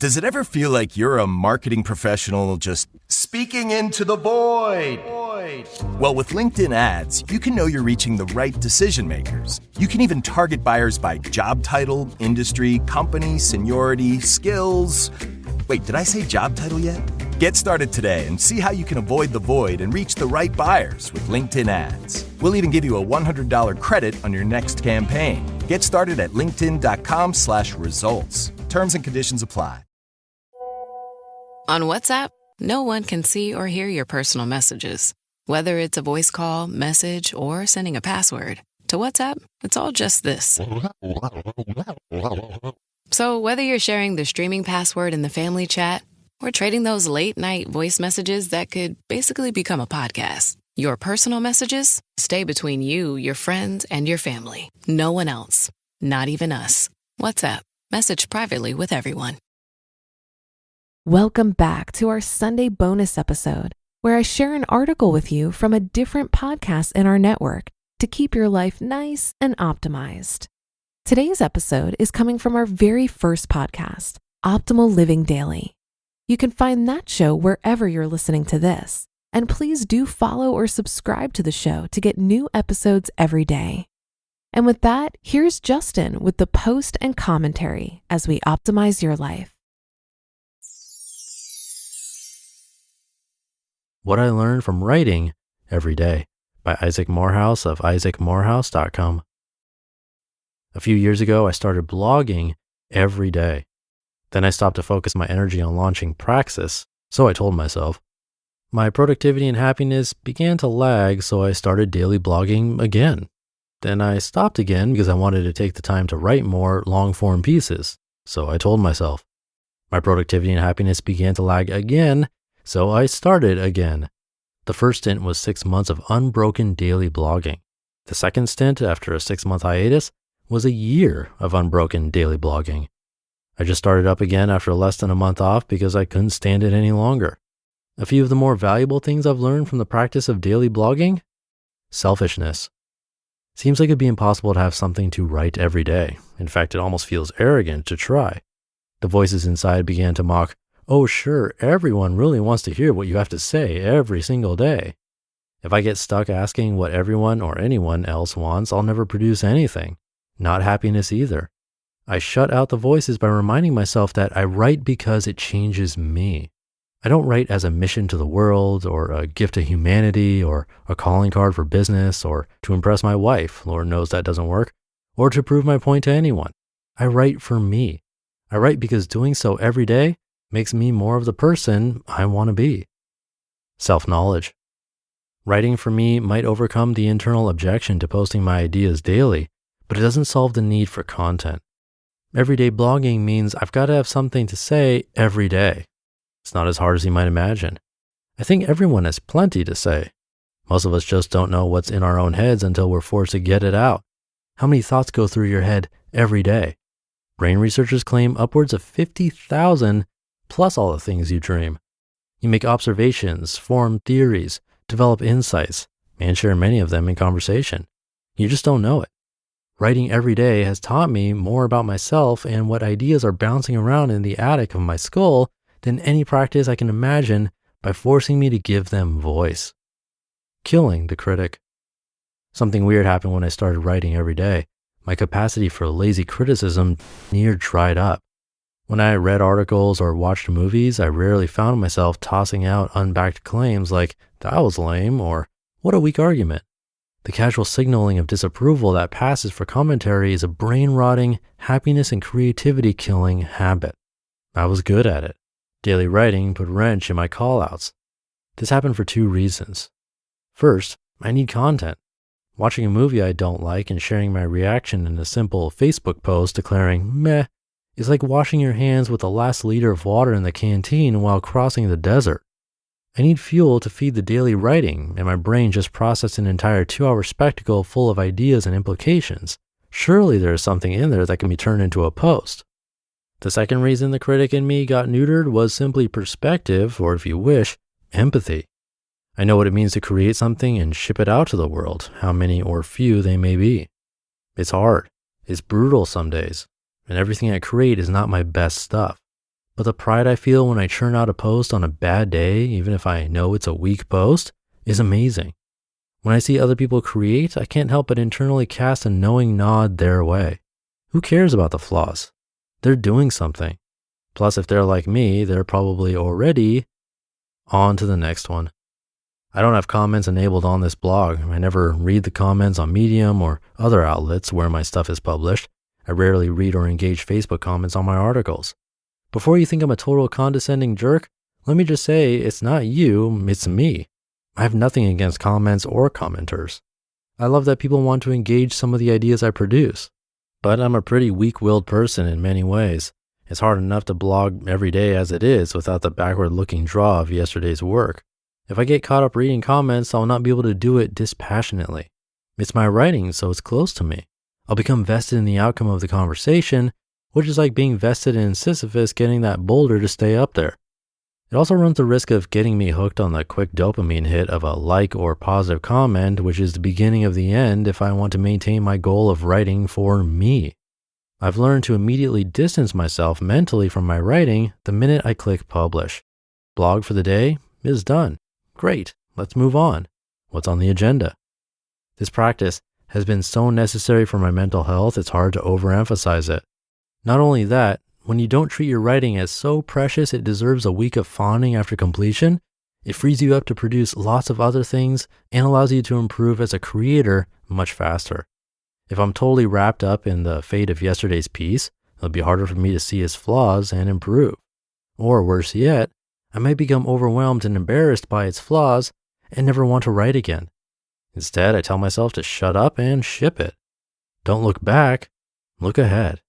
Does it ever feel like you're a marketing professional just speaking into the void? Well, with LinkedIn ads, you can know you're reaching the right decision makers. You can even target buyers by job title, industry, company, seniority, skills. Wait, did I say job title yet? Get started today and see how you can avoid the void and reach the right buyers with LinkedIn ads. We'll even give you a $100 credit on your next campaign. Get started at linkedin.com/results. Terms and conditions apply. On WhatsApp, no one can see or hear your personal messages. Whether it's a voice call, message, or sending a password. To WhatsApp, it's all just this. So whether you're sharing the streaming password in the family chat or trading those late-night voice messages that could basically become a podcast, your personal messages stay between you, your friends, and your family. No one else. Not even us. WhatsApp. Message privately with everyone. Welcome back to our Sunday bonus episode, where I share an article with you from a different podcast in our network to keep your life nice and optimized. Today's episode is coming from our very first podcast, Optimal Living Daily. You can find that show wherever you're listening to this, and please do follow or subscribe to the show to get new episodes every day. And with that, here's Justin with the post and commentary as we optimize your life. What I Learned from Writing Every Day by Isaac Morehouse of isaacmorehouse.com. A few years ago, I started blogging every day. Then I stopped to focus my energy on launching Praxis, so I told myself. My productivity and happiness began to lag, so I started daily blogging again. Then I stopped again because I wanted to take the time to write more long-form pieces, so I told myself. My productivity and happiness began to lag again, so I started again. The first stint was 6 months of unbroken daily blogging. The second stint, after a 6-month hiatus, was a year of unbroken daily blogging. I just started up again after less than a month off because I couldn't stand it any longer. A few of the more valuable things I've learned from the practice of daily blogging? Selfishness. Seems like it'd be impossible to have something to write every day. In fact, it almost feels arrogant to try. The voices inside began to mock, "Oh sure, everyone really wants to hear what you have to say every single day." If I get stuck asking what everyone or anyone else wants, I'll never produce anything. Not happiness either. I shut out the voices by reminding myself that I write because it changes me. I don't write as a mission to the world or a gift to humanity or a calling card for business or to impress my wife, Lord knows that doesn't work, or to prove my point to anyone. I write for me. I write because doing so every day makes me more of the person I want to be. Self-knowledge. Writing for me might overcome the internal objection to posting my ideas daily, but it doesn't solve the need for content. Everyday blogging means I've got to have something to say every day. It's not as hard as you might imagine. I think everyone has plenty to say. Most of us just don't know what's in our own heads until we're forced to get it out. How many thoughts go through your head every day? Brain researchers claim upwards of 50,000 plus all the things you dream. You make observations, form theories, develop insights, and share many of them in conversation. You just don't know it. Writing every day has taught me more about myself and what ideas are bouncing around in the attic of my skull than any practice I can imagine by forcing me to give them voice. Killing the critic. Something weird happened when I started writing every day. My capacity for lazy criticism near dried up. When I read articles or watched movies, I rarely found myself tossing out unbacked claims like, "That was lame," or "What a weak argument." The casual signaling of disapproval that passes for commentary is a brain-rotting, happiness and creativity killing habit. I was good at it. Daily writing put a wrench in my call-outs. This happened for 2 reasons. First, I need content. Watching a movie I don't like and sharing my reaction in a simple Facebook post declaring, "meh," is like washing your hands with the last liter of water in the canteen while crossing the desert. I need fuel to feed the daily writing, and my brain just processed an entire 2-hour spectacle full of ideas and implications. Surely there is something in there that can be turned into a post. The second reason the critic in me got neutered was simply perspective, or if you wish, empathy. I know what it means to create something and ship it out to the world, how many or few they may be. It's hard. It's brutal some days, and everything I create is not my best stuff. But the pride I feel when I churn out a post on a bad day, even if I know it's a weak post, is amazing. When I see other people create, I can't help but internally cast a knowing nod their way. Who cares about the flaws? They're doing something. Plus, if they're like me, they're probably already on to the next one. I don't have comments enabled on this blog. I never read the comments on Medium or other outlets where my stuff is published. I rarely read or engage Facebook comments on my articles. Before you think I'm a total condescending jerk, let me just say it's not you, it's me. I have nothing against comments or commenters. I love that people want to engage some of the ideas I produce. But I'm a pretty weak-willed person in many ways. It's hard enough to blog every day as it is without the backward-looking draw of yesterday's work. If I get caught up reading comments, I'll not be able to do it dispassionately. It's my writing, so it's close to me. I'll become vested in the outcome of the conversation, which is like being vested in Sisyphus getting that boulder to stay up there. It also runs the risk of getting me hooked on the quick dopamine hit of a like or positive comment, which is the beginning of the end if I want to maintain my goal of writing for me. I've learned to immediately distance myself mentally from my writing the minute I click publish. Blog for the day is done. Great, let's move on. What's on the agenda? This practice has been so necessary for my mental health, it's hard to overemphasize it. Not only that, when you don't treat your writing as so precious it deserves a week of fawning after completion, it frees you up to produce lots of other things and allows you to improve as a creator much faster. If I'm totally wrapped up in the fate of yesterday's piece, it'll be harder for me to see its flaws and improve. Or worse yet, I might become overwhelmed and embarrassed by its flaws and never want to write again. Instead, I tell myself to shut up and ship it. Don't look back, look ahead.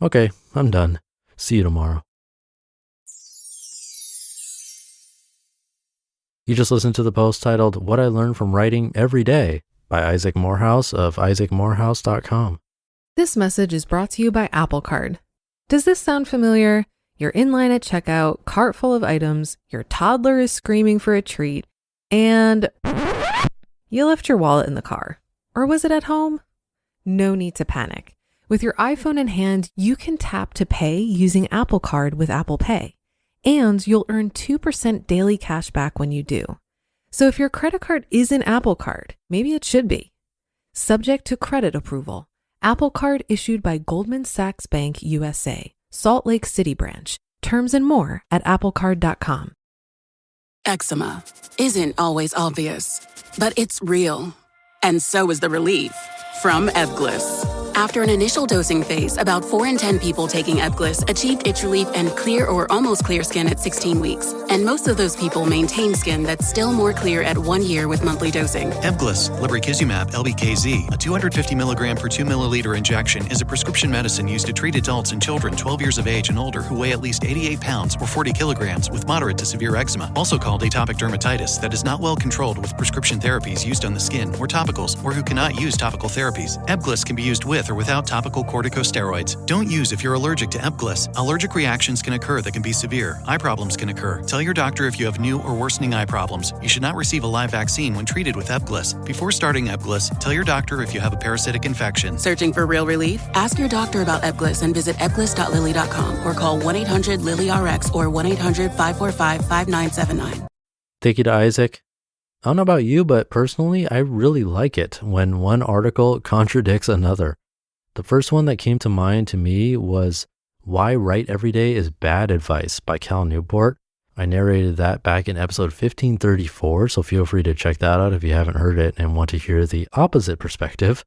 Okay, I'm done. See you tomorrow. You just listened to the post titled What I Learned from Writing Every Day by Isaac Morehouse of isaacmorehouse.com. This message is brought to you by Apple Card. Does this sound familiar? You're in line at checkout, cart full of items, your toddler is screaming for a treat, and you left your wallet in the car. Or was it at home? No need to panic. With your iPhone in hand, you can tap to pay using Apple Card with Apple Pay, and you'll earn 2% daily cash back when you do. So if your credit card isn't Apple Card, maybe it should be. Subject to credit approval. Apple Card issued by Goldman Sachs Bank USA, Salt Lake City branch. Terms and more at applecard.com. Eczema isn't always obvious, but it's real. And so is the relief from Ebglyss. After an initial dosing phase, about 4 in 10 people taking Ebglyss achieved itch relief and clear or almost clear skin at 16 weeks. And most of those people maintain skin that's still more clear at 1 year with monthly dosing. Ebglyss, lebrikizumab LBKZ, a 250 milligram per 2 milliliter injection, is a prescription medicine used to treat adults and children 12 years of age and older who weigh at least 88 pounds or 40 kilograms with moderate to severe eczema, also called atopic dermatitis, that is not well controlled with prescription therapies used on the skin or topicals, or who cannot use topical therapies. Ebglyss can be used with or without topical corticosteroids. Don't use if you're allergic to Ebglyss. Allergic reactions can occur that can be severe. Eye problems can occur. Tell your doctor if you have new or worsening eye problems. You should not receive a live vaccine when treated with Ebglyss. Before starting Ebglyss, tell your doctor if you have a parasitic infection. Searching for real relief? Ask your doctor about Ebglyss and visit ebglyss.lilly.com or call 1-800-LILY-RX or 1-800-545-5979. Thank you to Isaac. I don't know about you, but personally, I really like it when one article contradicts another. The first one that came to mind to me was Why Write Every Day is Bad Advice by Cal Newport. I narrated that back in episode 1534, so feel free to check that out if you haven't heard it and want to hear the opposite perspective.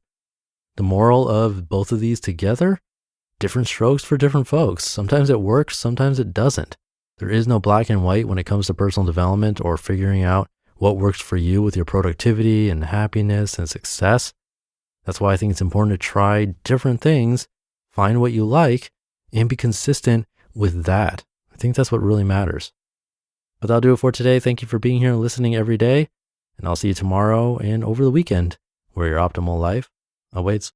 The moral of both of these together? Different strokes for different folks. Sometimes it works, sometimes it doesn't. There is no black and white when it comes to personal development or figuring out what works for you with your productivity and happiness and success. That's why I think it's important to try different things, find what you like, and be consistent with that. I think that's what really matters. But that'll do it for today. Thank you for being here and listening every day. And I'll see you tomorrow and over the weekend, where your optimal life awaits.